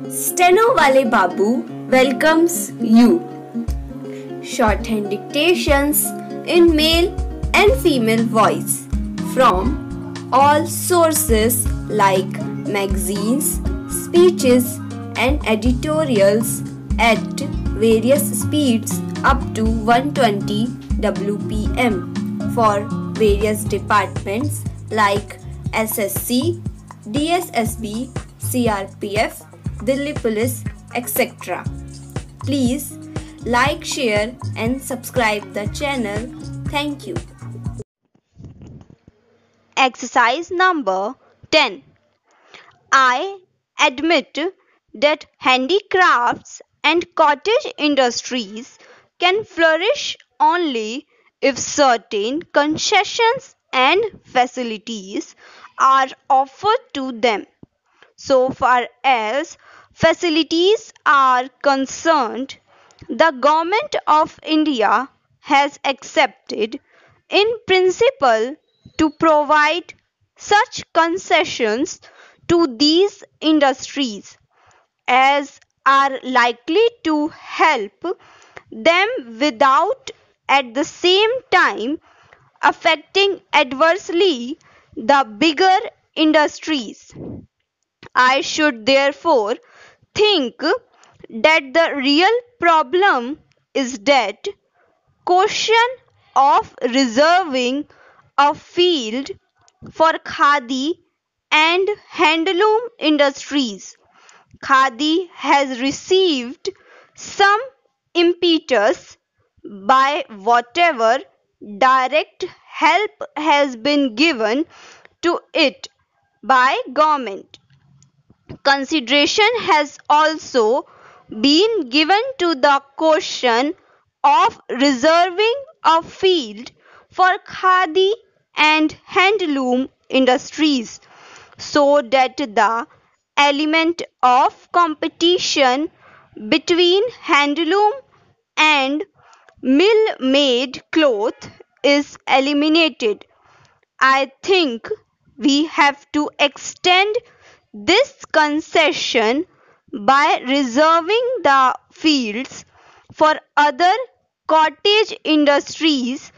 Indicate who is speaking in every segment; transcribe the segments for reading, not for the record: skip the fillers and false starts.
Speaker 1: Steno Wale Babu welcomes you. Shorthand dictations in male and female voice from all sources like magazines, speeches and editorials at various speeds up to 120 WPM for various departments like SSC, DSSB, CRPF, Delhi Police, etc. Please like, share and subscribe the channel. Thank you.
Speaker 2: Exercise number 10. I admit that handicrafts and cottage industries can flourish only if certain concessions and facilities are offered to them. So far as facilities are concerned, the Government of India has accepted in principle to provide such concessions to these industries as are likely to help them without at the same time affecting adversely the bigger industries. I should therefore think that the real problem is that question of reserving a field for khadi and handloom industries. Khadi has received some impetus by whatever direct help has been given to it by government. Consideration has also been given to the question of reserving a field for khadi and handloom industries so that the element of competition between handloom and mill-made cloth is eliminated. I think we have to extend this concession by reserving the fields for other cottage industries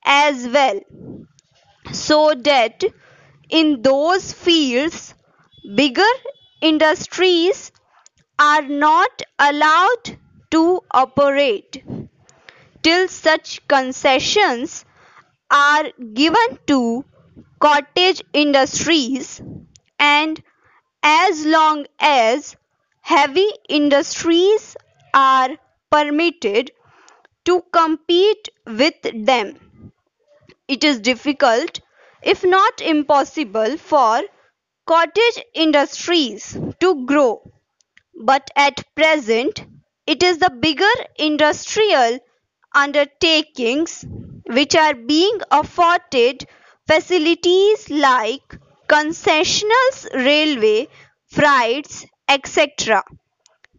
Speaker 2: as well, so that in those fields bigger industries are not allowed to operate. Till such concessions are given to cottage industries, and as long as heavy industries are permitted to compete with them, it is difficult, if not impossible, for cottage industries to grow. But at present, it is the bigger industrial undertakings which are being afforded facilities like concessional railway, freights, etc.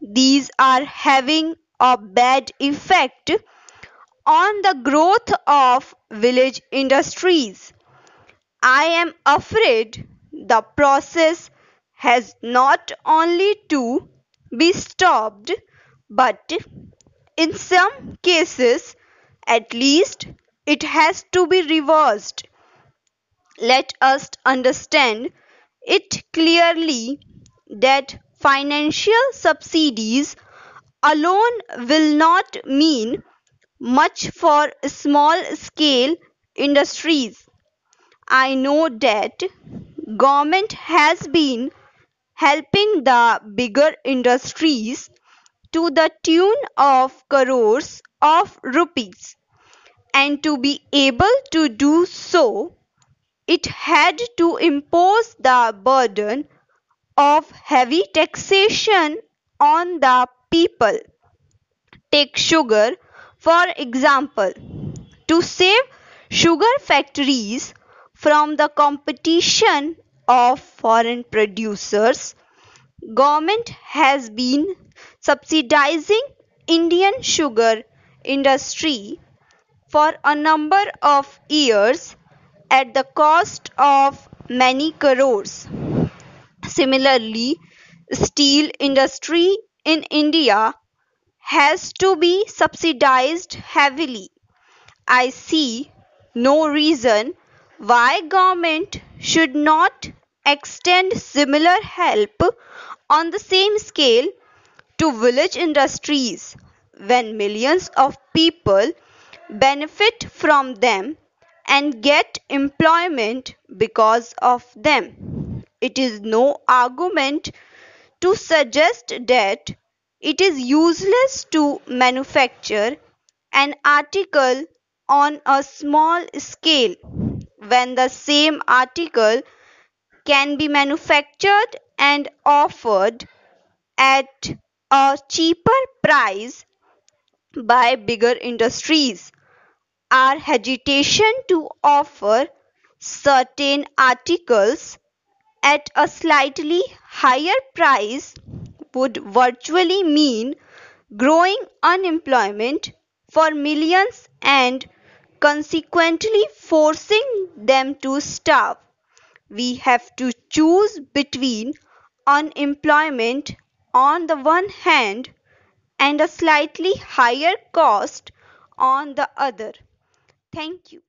Speaker 2: These are having a bad effect on the growth of village industries. I am afraid the process has not only to be stopped, but in some cases at least it has to be reversed. Let us understand it clearly that financial subsidies alone will not mean much for small scale industries. I know that government has been helping the bigger industries to the tune of crores of rupees, and to be able to do so it had to impose the burden of heavy taxation on the people. Take sugar for example. To save sugar factories from the competition of foreign producers, government has been subsidizing Indian sugar industry for a number of years at the cost of many crores. Similarly, Steel industry in India has to be subsidized heavily. I see no reason why government should not extend similar help on the same scale to village industries when millions of people benefit from them and get employment because of them. It is no argument to suggest that it is useless to manufacture an article on a small scale when the same article can be manufactured and offered at a cheaper price by bigger industries. Our hesitation to offer certain articles at a slightly higher price would virtually mean growing unemployment for millions and consequently forcing them to starve. We have to choose between unemployment on the one hand and a slightly higher cost on the other. Thank you.